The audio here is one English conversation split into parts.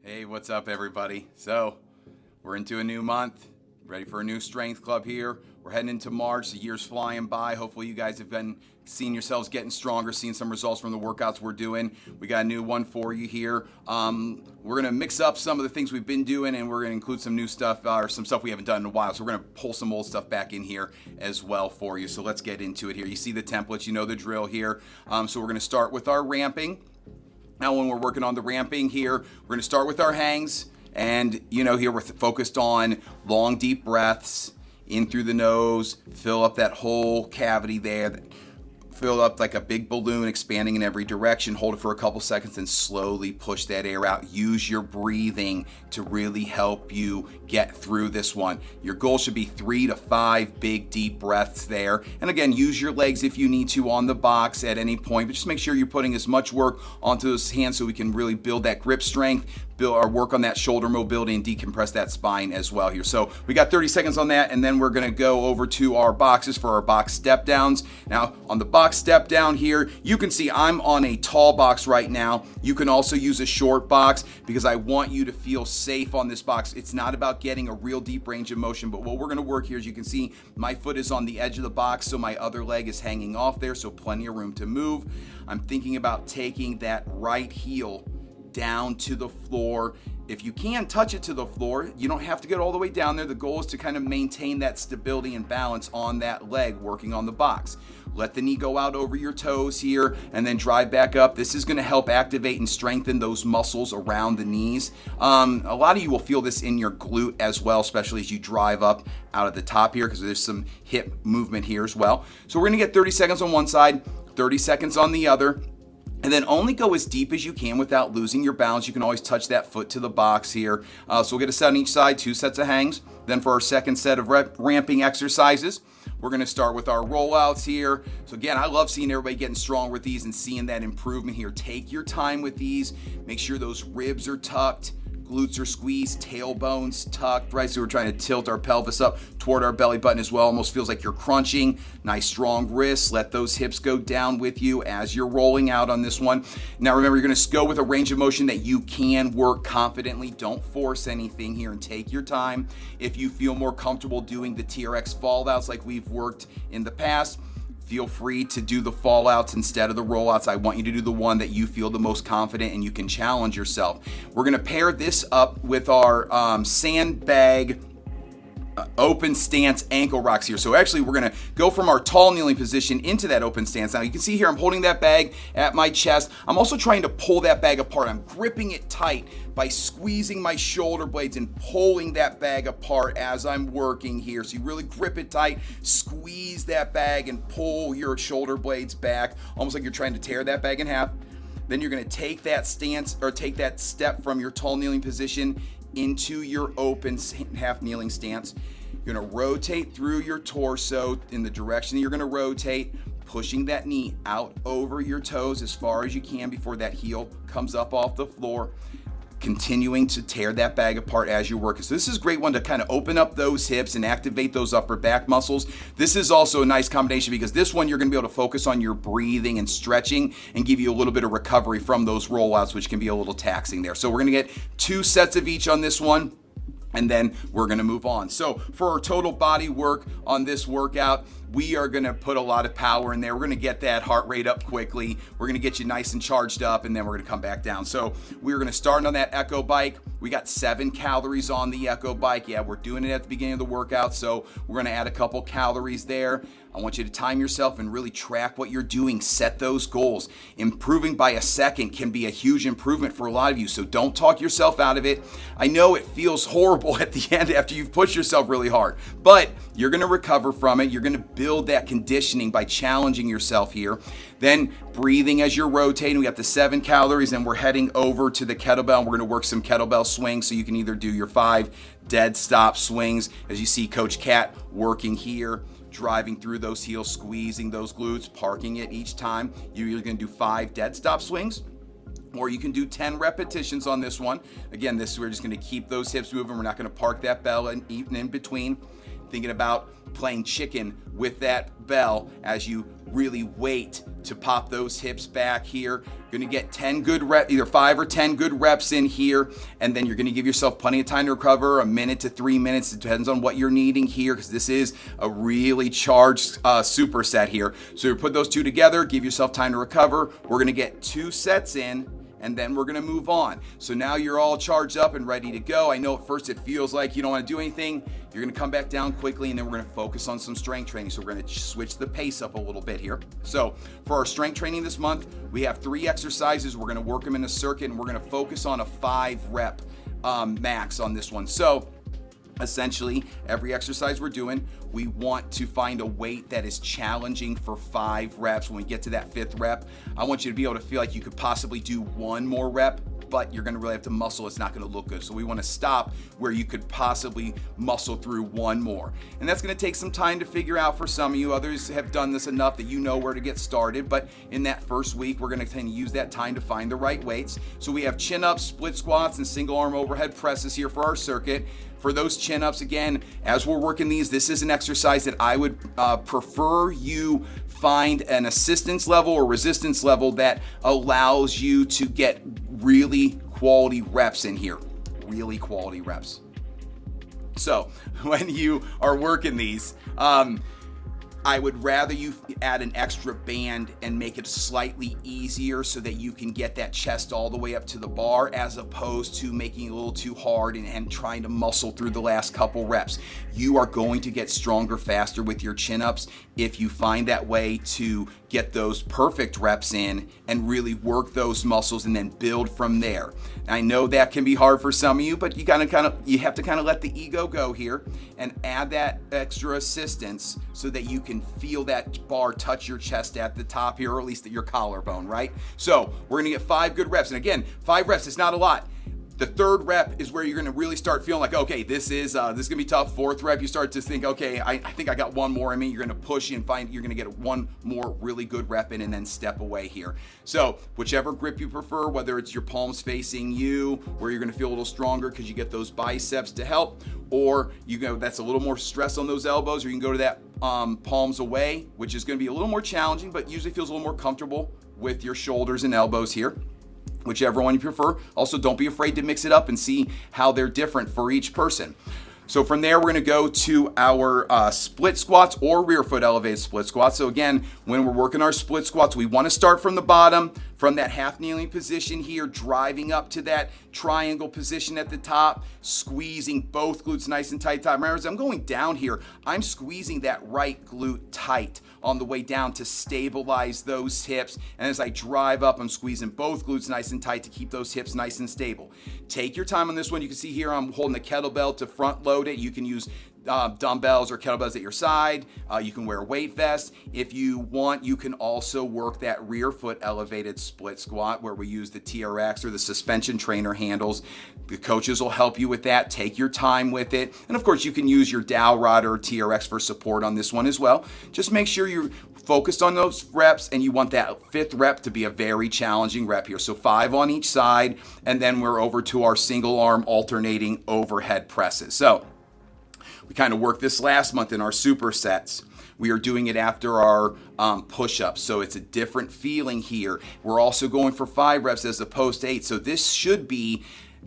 Hey, what's up, everybody? So, we're into a new month, ready for a new strength club here. We're heading into March. The year's flying by. Hopefully, you guys have been seeing yourselves getting stronger, seeing some results from the workouts we're doing. We got a new one for you here. We're gonna mix up some of the things we've been doing, and we're gonna include some new stuff or some stuff we haven't done in a while. So we're gonna pull some old stuff back in here as well for you. So let's get into it here. You see the templates, you know the drill here. So we're gonna start with our ramping. Now, when we're working on the ramping here, we're going to start with our hangs. And, here we're focused on long, deep breaths in through the nose, fill up that whole cavity there. Fill up like a big balloon, expanding in every direction. Hold it for a couple seconds and slowly push that air out. Use your breathing to really help you get through this one. Your goal should be 3 to 5 big, deep breaths there. And again, use your legs if you need to on the box at any point, but just make sure you're putting as much work onto those hands so we can really build that grip strength, build our work on that shoulder mobility, and decompress that spine as well here. So we got 30 seconds on that, and then we're gonna go over to our boxes for our box step downs. Now, on the box step down here, you can see I'm on a tall box right now. You can also use a short box because I want you to feel safe on this box. It's not about getting a real deep range of motion, but what we're gonna work here is you can see my foot is on the edge of the box, so my other leg is hanging off there, so plenty of room to move. I'm thinking about taking that right heel down to the floor. If you can touch it to the floor, you don't have to get all the way down there. The goal is to kind of maintain that stability and balance on that leg working on the box. Let the knee go out over your toes here and then drive back up. This is going to help activate and strengthen those muscles around the knees. A lot of you will feel this in your glute as well, especially as you drive up out of the top here because there's some hip movement here as well. So we're going to get 30 seconds on one side, 30 seconds on the other. And then only go as deep as you can without losing your balance. You can always touch that foot to the box here. So we'll get a set on each side, 2 sets of hangs. Then for our second set of ramping exercises, we're gonna start with our rollouts here. So again, I love seeing everybody getting strong with these and seeing that improvement here. Take your time with these. Make sure those ribs are tucked. Glutes are squeezed, tailbones tucked, right? So we're trying to tilt our pelvis up toward our belly button as well. Almost feels like you're crunching. Nice strong wrists. Let those hips go down with you as you're rolling out on this one. Now remember, you're gonna go with a range of motion that you can work confidently. Don't force anything here and take your time. If you feel more comfortable doing the TRX fallouts like we've worked in the past, feel free to do the fallouts instead of the rollouts. I want you to do the one that you feel the most confident and you can challenge yourself. We're gonna pair this up with our sandbag open stance ankle rocks here. So actually we're gonna go from our tall kneeling position into that open stance. Now you can see here I'm holding that bag at my chest. I'm also trying to pull that bag apart. I'm gripping it tight by squeezing my shoulder blades and pulling that bag apart as I'm working here. So you really grip it tight, squeeze that bag and pull your shoulder blades back, almost like you're trying to tear that bag in half. Then you're gonna take that stance or take that step from your tall kneeling position into your open half kneeling stance. You're gonna rotate through your torso in the direction that you're gonna rotate, pushing that knee out over your toes as far as you can before that heel comes up off the floor, continuing to tear that bag apart as you work. So this is a great one to kind of open up those hips and activate those upper back muscles. This is also a nice combination because this one you're gonna be able to focus on your breathing and stretching and give you a little bit of recovery from those rollouts, which can be a little taxing there. So we're gonna get 2 sets of each on this one, and then we're gonna move on. So for our total body work on this workout, we are gonna put a lot of power in there. We're gonna get that heart rate up quickly. We're gonna get you nice and charged up, and then we're gonna come back down. So we're gonna start on that Echo bike. We got 7 calories on the Echo bike. Yeah, we're doing it at the beginning of the workout, so we're gonna add a couple calories there. I want you to time yourself and really track what you're doing. Set those goals. Improving by a second can be a huge improvement for a lot of you, so don't talk yourself out of it. I know it feels horrible at the end after you've pushed yourself really hard, but you're gonna recover from it. You're gonna build that conditioning by challenging yourself here. Then breathing as you're rotating. We got the 7 calories and we're heading over to the kettlebell. We're gonna work some kettlebell swings, so you can either do your 5 dead stop swings, as you see Coach Cat working here, driving through those heels, squeezing those glutes, parking it each time. You're either gonna do 5 dead stop swings, or you can do 10 repetitions on this one. Again, we're just gonna keep those hips moving. We're not gonna park that bell and even in between. thinking about playing chicken with that bell as you really wait to pop those hips back here. You're gonna get 10 good reps, either 5 or 10 good reps in here, and then you're gonna give yourself plenty of time to recover, a minute to 3 minutes. It depends on what you're needing here, because this is a really charged superset here. So you put those two together, give yourself time to recover. We're gonna get 2 sets in, and then we're gonna move on. So now you're all charged up and ready to go. I know at first it feels like you don't wanna do anything. You're gonna come back down quickly, and then we're gonna focus on some strength training. So we're gonna switch the pace up a little bit here. So for our strength training this month, we have 3 exercises. We're gonna work them in a circuit, and we're gonna focus on a 5 rep max on this one. So essentially, every exercise we're doing, we want to find a weight that is challenging for 5 reps. When we get to that 5th rep, I want you to be able to feel like you could possibly do 1 more rep, but you're gonna really have to muscle. It's not gonna look good. So we wanna stop where you could possibly muscle through 1 more. And that's gonna take some time to figure out for some of you. Others have done this enough that you know where to get started. But in that first week, we're gonna kind of use that time to find the right weights. So we have chin-ups, split squats, and single arm overhead presses here for our circuit. For those chin-ups, again, as we're working these, this is an exercise that I would prefer you find an assistance level or resistance level that allows you to get really quality reps in here. Really quality reps. So when you are working these, I would rather you add an extra band and make it slightly easier so that you can get that chest all the way up to the bar, as opposed to making it a little too hard and trying to muscle through the last couple reps. You are going to get stronger faster with your chin-ups if you find that way to get those perfect reps in and really work those muscles and then build from there. I know that can be hard for some of you, but you have to kind of let the ego go here and add that extra assistance so that you can feel that bar touch your chest at the top here, or at least at your collarbone, right? So we're gonna get 5 good reps. And again, 5 reps is not a lot. The 3rd rep is where you're gonna really start feeling like, okay, this is gonna be tough. 4th rep, you start to think, okay, I think I got 1 more in me. You're gonna push and find you're gonna get 1 more really good rep in, and then step away here. So whichever grip you prefer, whether it's your palms facing you, where you're gonna feel a little stronger because you get those biceps to help, or that's a little more stress on those elbows, or you can go to that palms away, which is gonna be a little more challenging, but usually feels a little more comfortable with your shoulders and elbows here. Whichever one you prefer. Also, don't be afraid to mix it up and see how they're different for each person. So from there, we're gonna go to our split squats or rear foot elevated split squats. So again, when we're working our split squats, we wanna start from the bottom, from that half kneeling position here, driving up to that triangle position at the top, squeezing both glutes nice and tight. Remember, as I'm going down here, I'm squeezing that right glute tight on the way down to stabilize those hips. And as I drive up, I'm squeezing both glutes nice and tight to keep those hips nice and stable. Take your time on this one. You can see here I'm holding the kettlebell to front load it. You can use dumbbells or kettlebells at your side. You can wear a weight vest. If you want, you can also work that rear foot elevated split squat where we use the TRX or the suspension trainer handles. The coaches will help you with that. Take your time with it. And of course, you can use your dowel rod or TRX for support on this one as well. Just make sure you're focused on those reps, and you want that 5th rep to be a very challenging rep here. So 5 on each side, and then we're over to our single arm alternating overhead presses. So we kind of worked this last month in our supersets. We are doing it after our push-ups, so it's a different feeling here. We're also going for 5 reps as opposed to 8. So this should be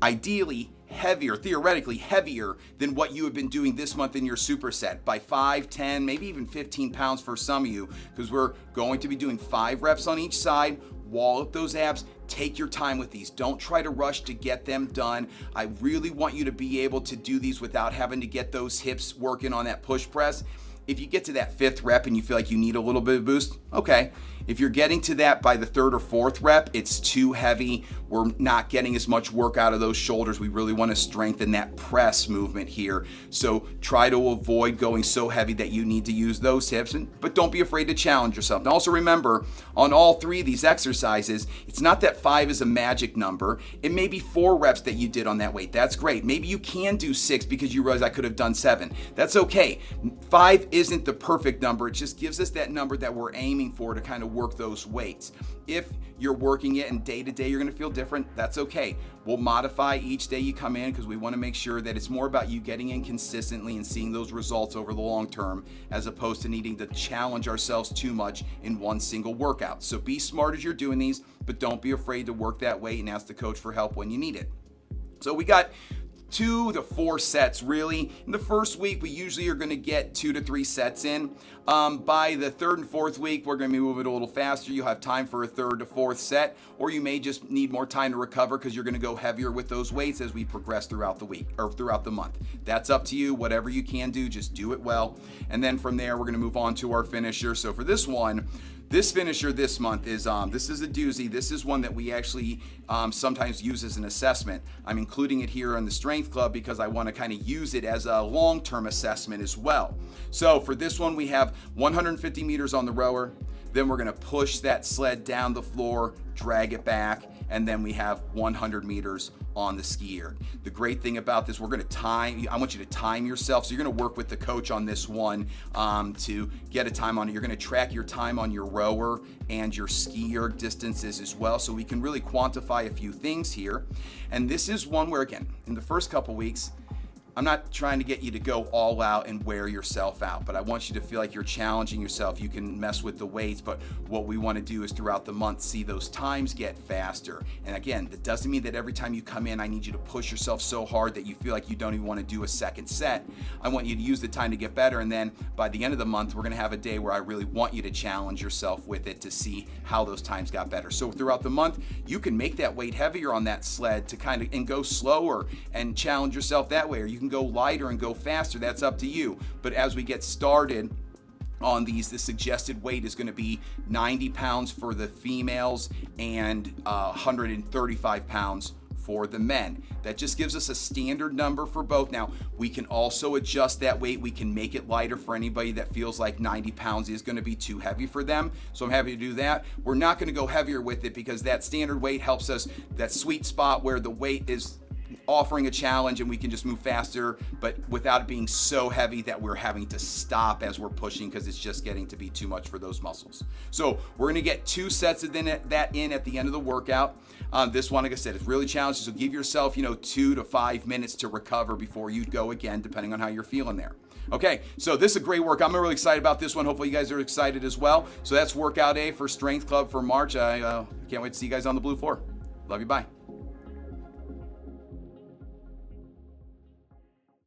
ideally heavier, theoretically heavier than what you have been doing this month in your superset by 5, 10, maybe even 15 pounds for some of you, because we're going to be doing 5 reps on each side. Wall up those abs. Take your time with these. Don't try to rush to get them done. I really want you to be able to do these without having to get those hips working on that push press. If you get to that 5th rep and you feel like you need a little bit of boost, okay. If you're getting to that by the 3rd or 4th rep, it's too heavy. We're not getting as much work out of those shoulders. We really want to strengthen that press movement here. So try to avoid going so heavy that you need to use those hips, but don't be afraid to challenge yourself. And also remember, on all 3 of these exercises, it's not that 5 is a magic number. It may be 4 reps that you did on that weight. That's great. Maybe you can do 6 because you realize I could have done 7. That's okay. 5 isn't the perfect number. It just gives us that number that we're aiming for to kind of work those weights. If you're working it and day to day you're going to feel different, that's okay. We'll modify each day you come in because we want to make sure that it's more about you getting in consistently and seeing those results over the long term, as opposed to needing to challenge ourselves too much in one single workout. So be smart as you're doing these, but don't be afraid to work that weight and ask the coach for help when you need it. So we got 2 to 4 sets really. In the first week, we usually are going to get 2 to 3 sets in. By the 3rd and 4th week, we're going to be moving a little faster. You'll have time for a 3rd to 4th set, or you may just need more time to recover because you're going to go heavier with those weights as we progress throughout the week or throughout the month. That's up to you. Whatever you can do, just do it well. And then from there, we're going to move on to our finisher. So for this one, this finisher this month is this is a doozy. This is one that we actually sometimes use as an assessment. I'm including it here on the Strength Club because I want to kind of use it as a long-term assessment as well. So for this one, we have 150 meters on the rower. Then we're going to push that sled down the floor, drag it back, and then we have 100 meters on the skier. The great thing about this, we're going to time, I want you to time yourself. So you're going to work with the coach on this one to get a time on it. You're going to track your time on your rower and your skier distances as well, so we can really quantify a few things here. And this is one where, again, in the first couple weeks, I'm not trying to get you to go all out and wear yourself out, but I want you to feel like you're challenging yourself. You can mess with the weights, but what we want to do is throughout the month, see those times get faster. And again, that doesn't mean that every time you come in, I need you to push yourself so hard that you feel like you don't even want to do a second set. I want you to use the time to get better. And then by the end of the month, we're going to have a day where I really want you to challenge yourself with it to see how those times got better. So throughout the month, you can make that weight heavier on that sled to kind of, and go slower and challenge yourself that way, or you can go lighter and go faster. That's up to you. But as we get started on these, the suggested weight is going to be 90 pounds for the females and 135 pounds for the men. That just gives us a standard number for both. Now, we can also adjust that weight. We can make it lighter for anybody that feels like 90 pounds is going to be too heavy for them. So I'm happy to do that. We're not going to go heavier with it because that standard weight helps us, that sweet spot where the weight is offering a challenge and we can just move faster, but without it being so heavy that we're having to stop as we're pushing because it's just getting to be too much for those muscles. So we're going to get 2 sets of that in at the end of the workout. This one, like I said, is really challenging. So give yourself, 2 to 5 minutes to recover before you go again, depending on how you're feeling there. Okay, so this is a great work. I'm really excited about this one. Hopefully you guys are excited as well. So that's workout A for Strength Club for March. I can't wait to see you guys on the blue floor. Love you. Bye.